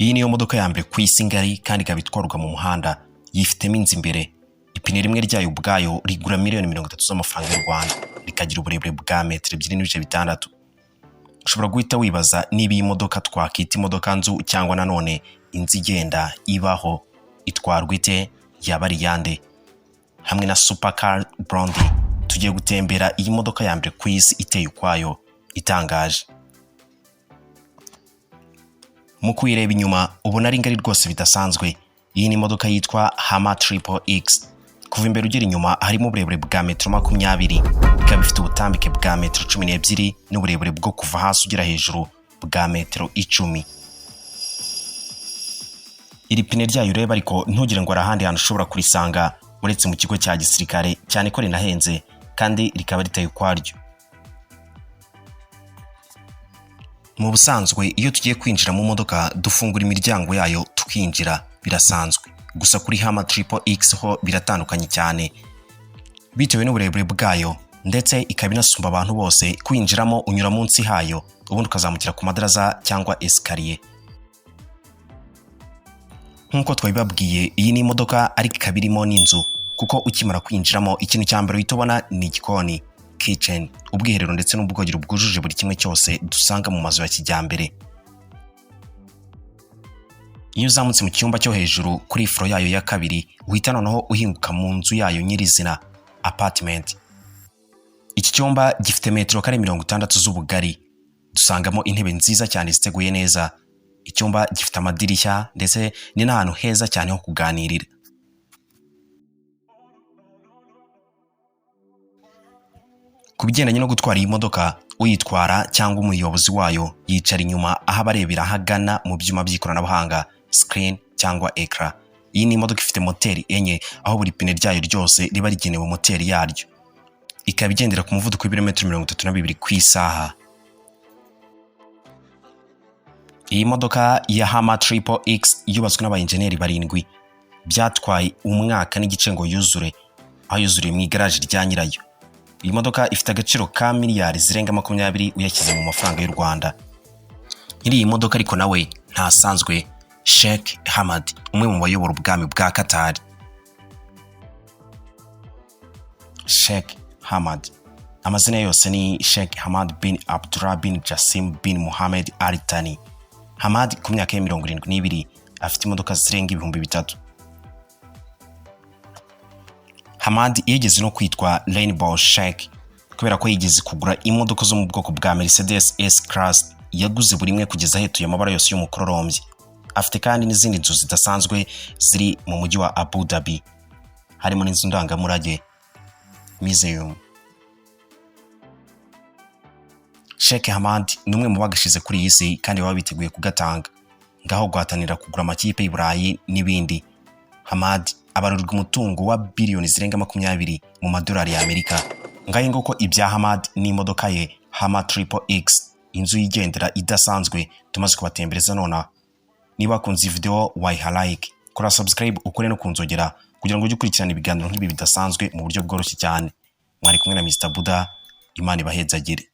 Iyi niyo modoka ya mbere ku isi ngari kandi ikaba itwarwa mu muhanda. Yifitemo inzu imbere. Ipine rimwe ryayo ubwayo rigura miliyoni 30 z'amafaranga y'u Rwanda, rikagira uburebure bwa metero 2.6. Ushobora guhita wibaza niba iyi modoka twakita imodoka nzu cyangwa nanone inzu igenda ibaho, itwarwa ite, yaba ari yande. Hamwe na supercar Blondie tugiye gutembera iyi modoka ya mbere ku isi iteye ukwayo, itangaje. Mu kuyireba inyuma ubona ari ngari rwose bidasanzwe. Iyi ni imodoka yitwa Hummer Triple X. Kuva imbere ugera inyuma harimo uburebure bwa metero 20, ikaba ifite ubutambike bwa metero 12 n'uburebure bwo kuva hasi ugera hejuru bwa metero 10. Iri pine ryayo ureba ariko ntugire ngo arahandi hantu ushobora kurisanga uretse mu kigo cya gisirikare, cyane ko rinahenze kandi rikaba riteye ukwaryo. Mu busanzwe iyo tugiye kwinjira mu modoka dufungura imiryango yayo tukinjira, birasanzwe. Gusa kuri Hummer Triple X ho biratandukanye cyane bitewe n'uburebure bwayo, ndetse ikaba inasumba abantu bose. Kwinjiramo unyura munsi hayo ubundi ukazamukira ku madaraza cyangwa escalier. Nk'uko twabibabwiye, iyi ni imodoka ariko ikaba irimo n'inzu, kuko ukimara kwinjiramo ikintu cya mbere uhita ubona ni igikoni, kitchen, ubwiherero ndetse n'ubwogero bwujuje buri kimwe cyose dusanga mu mazu ya kijyambere. Iyo uzamutse mu cyumba cyo hejuru kuri floor yayo ya kabiri uhita noneho uhinguka mu nzu yayo nyirizina, apartment. Iki cyumba gifite metero kare 60 z'ubugari. Dusangamo intebe nziza cyane ziteguye neza. Icyumba gifite amadirishya ndetse ni n'ahantu heza cyane ho kuganirira. Kubigendanye no gutwara iyi modoka, uyitwara cyangwa umuyobozi wayo yicara inyuma aho abarebera hagana mu byuma by'ikoranabuhanga, screen cyangwa ecran. Iyi ni imodoka ifite moteri enye, aho buri pine ryayo ryose riba rigenewe moteri yaryo. Ikaba igendera ku muvuduko w'ibirometero 32 ku isaha. Iyi modoka ya Hummer Triple X yubatswe n'abainjeneri 7. Byatwaye umwaka n'igice ngo yuzure, aho yuzuriye mu igaraje rya nyirayo. Iyi modoka ifite agaciro ka miliyari zirenga 20 uyashyize mu mafaranga y'u Rwanda. Nyiri iyi modoka ariko nawe ntasanzwe, Sheikh Hamad, umwe mu bayobora ubwami bwa Qatar. Sheikh Hamad amazina yose ni Sheikh Hamad bin Abdullah bin Jassim bin Mohammed Al Thani. Hamad ku myaka ya 72 afite imodoka zirenga 3000. Hamad yigeze no kwitwa Rainbow Sheikh kubera ko yigeze kugura imodoka zo mu bwoko bwa Mercedes S-Class yaguze buri imwe kugeza hetuye amabara yose y'umukororombye. Afite kandi n'izindi nzu zidasanzwe ziri mu mujyi wa Abu Dhabi, harimo n'inzu ndangamurage museum. Sheikh Hamad ni umwe mu bagashize kuri iyi si kandi baba biteguye kugatanga, ngaho guhatanira kugura amakipe y'Iburayi n'ibindi. Hamad abarurirwa umutungo wa biliyoni zirenga 20 mu madolari ya Amerika. Ngaho nguko ibya Hamad n'imodoka ye Hummer Triple X, inzu yigendera idasanzwe tumaze kubatembereza nona. Niba kunze video wayiha like, kora subscribe ukore no kunzogera kugira ngo ujye ukurikirana ibiganiro nk'ibi bidasanzwe mu buryo bworoshye cyane. Mwari kumwe na Mr. Buddha, Imana ibahezagire.